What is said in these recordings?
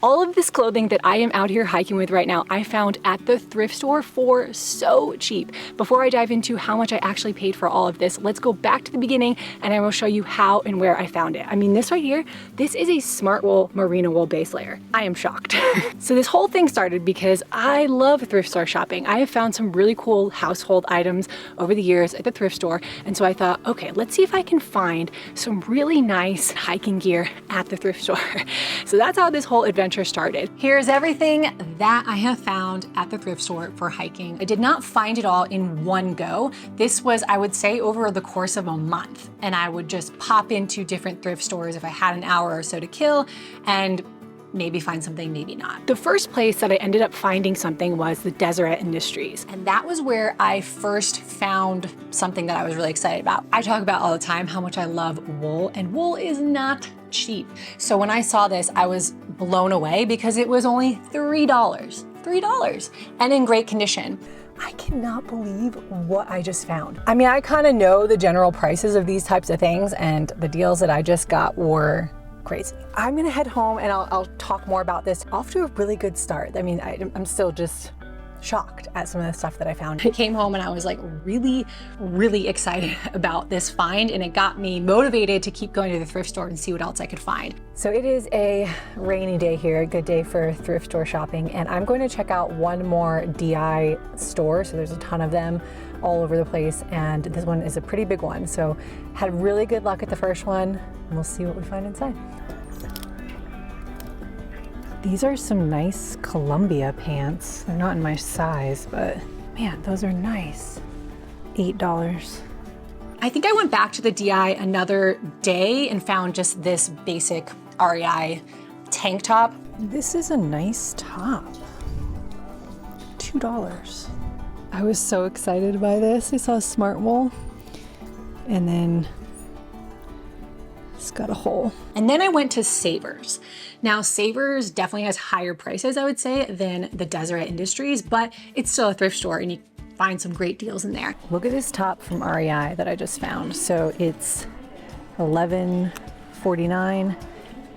All of this clothing that I am out here hiking with right now, I found at the thrift store for so cheap. Before I dive into how much I actually paid for all of this, let's go back to the beginning and I will show you how and where I found it. I mean, this right here, this is a smart wool merino wool base layer. I am shocked. So this whole thing started because I love thrift store shopping. I have found some really cool household items over the years at the thrift store. And so I thought, okay, let's see if I can find some really nice hiking gear at the thrift store. So that's how this whole adventure started. Here's everything that I have found at the thrift store for hiking. I did not find it all in one go. This was, I would say, over the course of a month. And I would just pop into different thrift stores if I had an hour or so to kill and maybe find something, maybe not. The first place that I ended up finding something was the Deseret Industries. And that was where I first found something that I was really excited about. I talk about all the time how much I love wool, and wool is not cheap. So when I saw this, I was blown away because it was only $3. $3 and in great condition. I cannot believe what I just found. I mean, I kind of know the general prices of these types of things, and the deals that I just got were crazy. I'm gonna head home and I'll talk more about this. Off to a really good start. I mean, I'm still just shocked at some of the stuff that I found. I came home and I was like really, really excited about this find, and it got me motivated to keep going to the thrift store and see what else I could find. So it is a rainy day here, a good day for thrift store shopping, and I'm going to check out one more DI store. So there's a ton of them all over the place, and this one is a pretty big one. So had really good luck at the first one, and we'll see what we find inside. These are some nice Columbia pants. They're not in my size, but man, those are nice. $8. I think I went back to the DI another day and found just this basic REI tank top. This is a nice top. $2. I was so excited by this. I saw smart wool, and then it's got a hole. And then I went to Savers. Now Savers definitely has higher prices, I would say, than the Deseret Industries, but it's still a thrift store and you find some great deals in there. Look at this top from REI that I just found. So it's $11.49,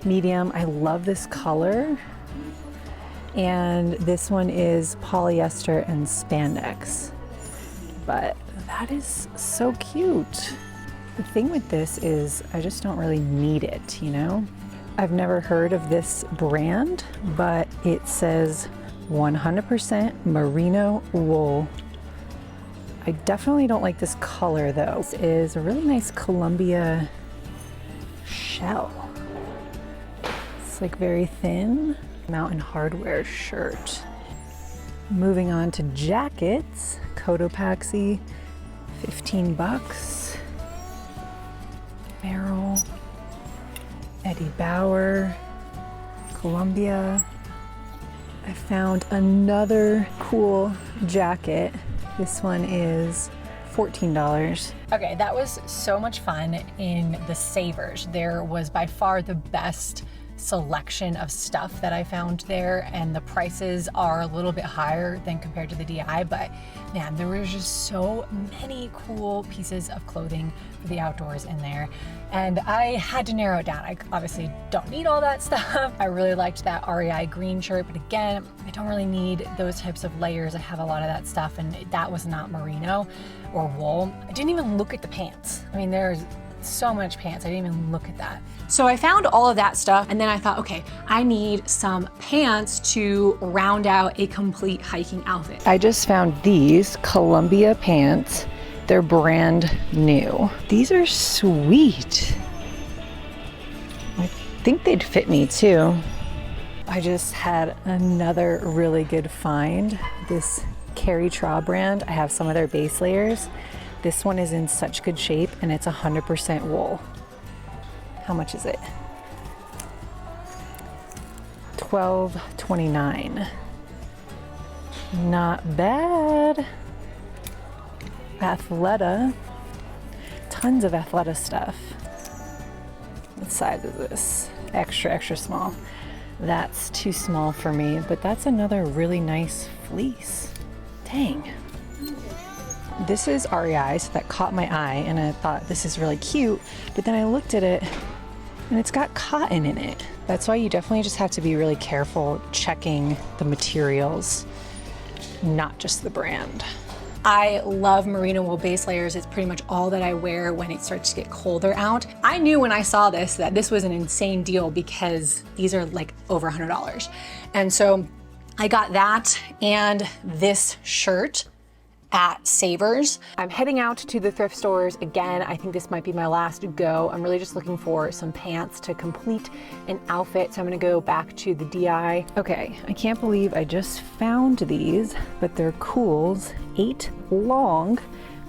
medium. I love this color. And this one is polyester and spandex, but that is so cute. The thing with this is I just don't really need it, you know? I've never heard of this brand, but it says 100% merino wool. I definitely don't like this color though. This is a really nice Columbia shell. It's like very thin. Mountain Hardwear shirt. Moving on to jackets. Cotopaxi, $15. Merrill, Eddie Bauer, Columbia. I found another cool jacket. This one is $14. Okay, that was so much fun in the Savers. There was by far the best selection of stuff that I found there, and the prices are a little bit higher than compared to the DI, but man, there was just so many cool pieces of clothing for the outdoors in there, and I had to narrow it down. I obviously don't need all that stuff. I really liked that REI green shirt, but again, I don't really need those types of layers. I have a lot of that stuff, and that was not merino or wool. I didn't even look at the pants. I mean, there's so much pants, I didn't even look at that. So I found all of that stuff, and then I thought, okay, I need some pants to round out a complete hiking outfit. I just found these Columbia pants. They're brand new. These are sweet. I think they'd fit me too. I just had another really good find. This Carrie Traw brand, I have some of their base layers. This one is in such good shape, and it's 100% wool. How much is it? $12.29. Not bad. Athleta. Tons of Athleta stuff. What size is this? Extra, extra small. That's too small for me, but that's another really nice fleece. Dang. This is REI, so that caught my eye, and I thought this is really cute, but then I looked at it and it's got cotton in it. That's why you definitely just have to be really careful checking the materials, not just the brand. I love merino wool base layers. It's pretty much all that I wear when it starts to get colder out. I knew when I saw this that this was an insane deal because these are like over $100. And so I got that and this shirt at Savers. I'm heading out to the thrift stores again. I think this might be my last go. I'm really just looking for some pants to complete an outfit. So I'm gonna go back to the DI. Okay, I can't believe I just found these, but they're Kohl's 8 long,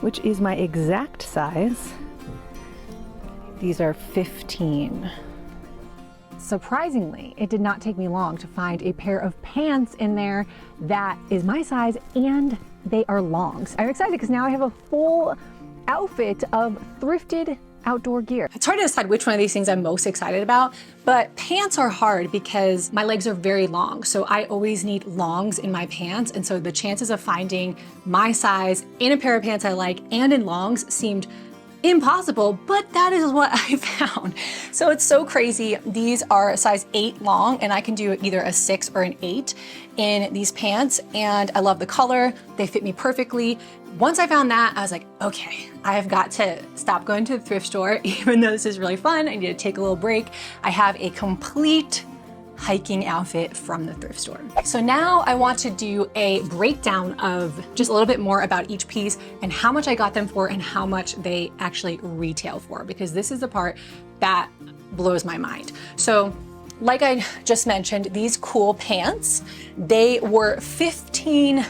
which is my exact size. These are 15. Surprisingly, it did not take me long to find a pair of pants in there that is my size and they are longs. I'm excited because now I have a full outfit of thrifted outdoor gear. It's hard to decide which one of these things I'm most excited about, but pants are hard because my legs are very long. So I always need longs in my pants. And so the chances of finding my size in a pair of pants I like and in longs seemed impossible, but that is what I found. So it's so crazy. These are a size 8 long and I can do either a 6 or an 8 in these pants. And I love the color. They fit me perfectly. Once I found that, I was like, okay, I've got to stop going to the thrift store. Even though this is really fun, I need to take a little break. I have a complete hiking outfit from the thrift store. So now I want to do a breakdown of just a little bit more about each piece and how much I got them for and how much they actually retail for, because this is the part that blows my mind. So like I just mentioned, these cool pants, they were $15.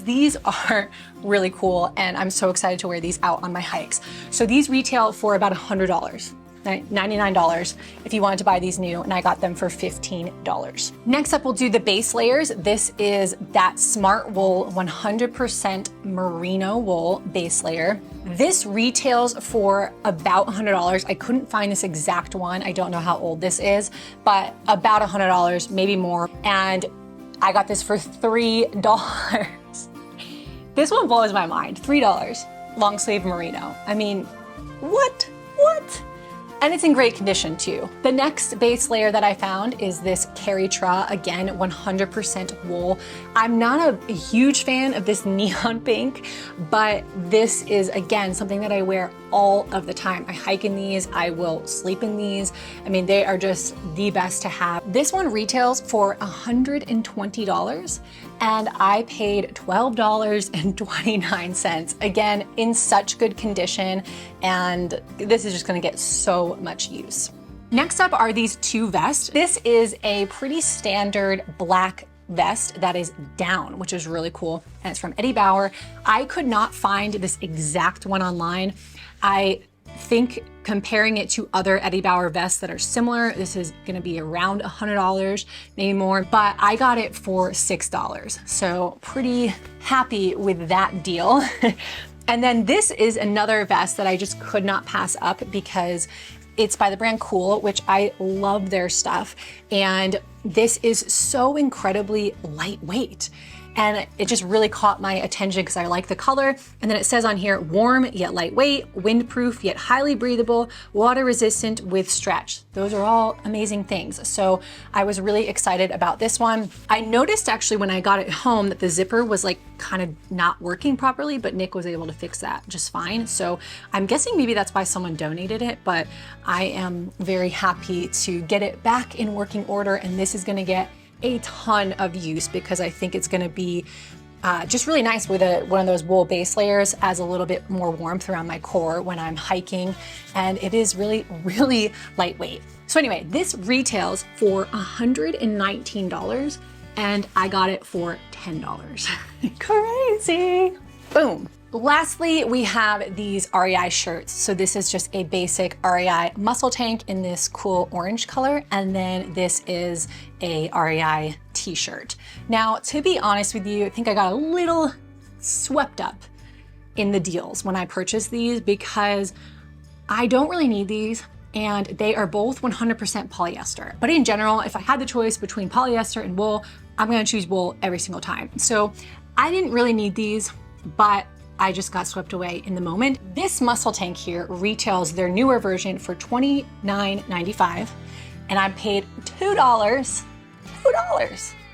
These are really cool and I'm so excited to wear these out on my hikes. So these retail for about $100. $99 if you wanted to buy these new, and I got them for $15. Next up, we'll do the base layers. This is that Smart Wool 100% merino wool base layer. This retails for about $100. I couldn't find this exact one. I don't know how old this is, but about $100, maybe more. And I got this for $3. This one blows my mind, $3, long sleeve merino. I mean, what? And it's in great condition too. The next base layer that I found is this Keritra, again, 100% wool. I'm not a huge fan of this neon pink, but this is, again, something that I wear all of the time. I hike in these, I will sleep in these. I mean, they are just the best to have. This one retails for $120 and I paid $12.29. Again, in such good condition, and this is just gonna get so much use. Next up are these two vests. This is a pretty standard black vest that is down, which is really cool, and it's from Eddie Bauer. I could not find this exact one online. I think comparing it to other Eddie Bauer vests that are similar, this is gonna be around $100, maybe more, but I got it for $6. So pretty happy with that deal. And then this is another vest that I just could not pass up because it's by the brand Kohl, which I love their stuff. And this is so incredibly lightweight. And it just really caught my attention because I like the color. And then it says on here, warm yet lightweight, windproof yet highly breathable, water resistant with stretch. Those are all amazing things. So I was really excited about this one. I noticed actually when I got it home that the zipper was like kind of not working properly, but Nick was able to fix that just fine. So I'm guessing maybe that's why someone donated it, but I am very happy to get it back in working order. And this is gonna get a ton of use because I think it's gonna be just really nice with one of those wool base layers, as a little bit more warmth around my core when I'm hiking. And it is really, really lightweight. So anyway, this retails for $119 and I got it for $10. Crazy. Boom. Lastly, we have these REI shirts. So this is just a basic REI muscle tank in this cool orange color. And then this is a REI t-shirt. Now, to be honest with you, I think I got a little swept up in the deals when I purchased these because I don't really need these. And they are both 100% polyester. But in general, if I had the choice between polyester and wool, I'm gonna choose wool every single time. So I didn't really need these, but I just got swept away in the moment. This muscle tank here retails their newer version for $29.95, and I paid $2.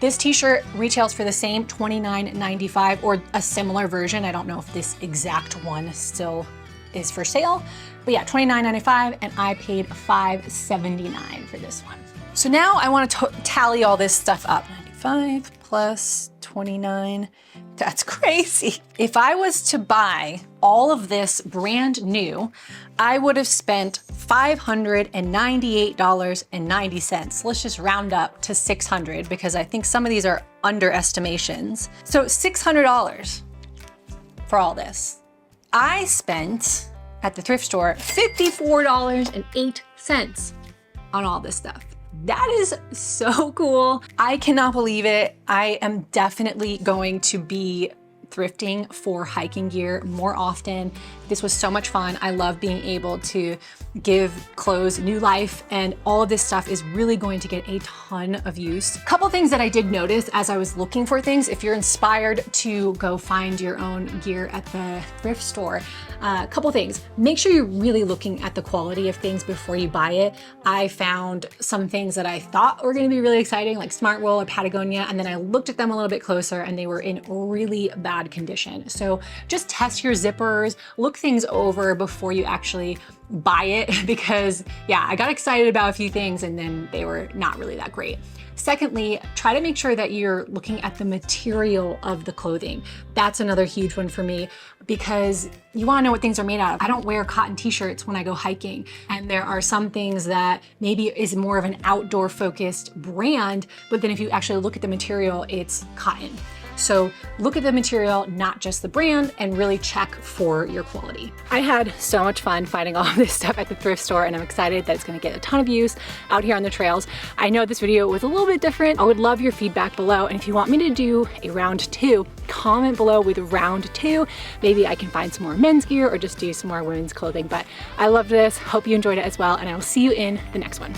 This t-shirt retails for the same $29.95 or a similar version. I don't know if this exact one still is for sale, but yeah, $29.95, and I paid $5.79 for this one. So now I want to tally all this stuff up. 95 plus 29, that's crazy. If I was to buy all of this brand new, I would have spent $598.90. Let's just round up to 600 because I think some of these are underestimations. So $600 for all this. I spent at the thrift store $54.08 on all this stuff. That is so cool. I cannot believe it. I am definitely going to be thrifting for hiking gear more often. This was so much fun. I love being able to give clothes new life, and all of this stuff is really going to get a ton of use. Couple things that I did notice as I was looking for things, if you're inspired to go find your own gear at the thrift store, couple things. Make sure you're really looking at the quality of things before you buy it. I found some things that I thought were gonna be really exciting, like Smartwool or Patagonia, and then I looked at them a little bit closer and they were in really bad condition. So just test your zippers, look things over before you actually buy it, because yeah, I got excited about a few things and then they were not really that great. Secondly, try to make sure that you're looking at the material of the clothing. That's another huge one for me, because you wanna know what things are made out of. I don't wear cotton t-shirts when I go hiking, and there are some things that maybe is more of an outdoor focused brand, but then if you actually look at the material, it's cotton. So look at the material, not just the brand, and really check for your quality. I had so much fun finding all of this stuff at the thrift store, and I'm excited that it's gonna get a ton of use out here on the trails. I know this video was a little bit different. I would love your feedback below, and if you want me to do a round 2, comment below with round 2. Maybe I can find some more men's gear or just do some more women's clothing, but I loved this. Hope you enjoyed it as well, and I will see you in the next one.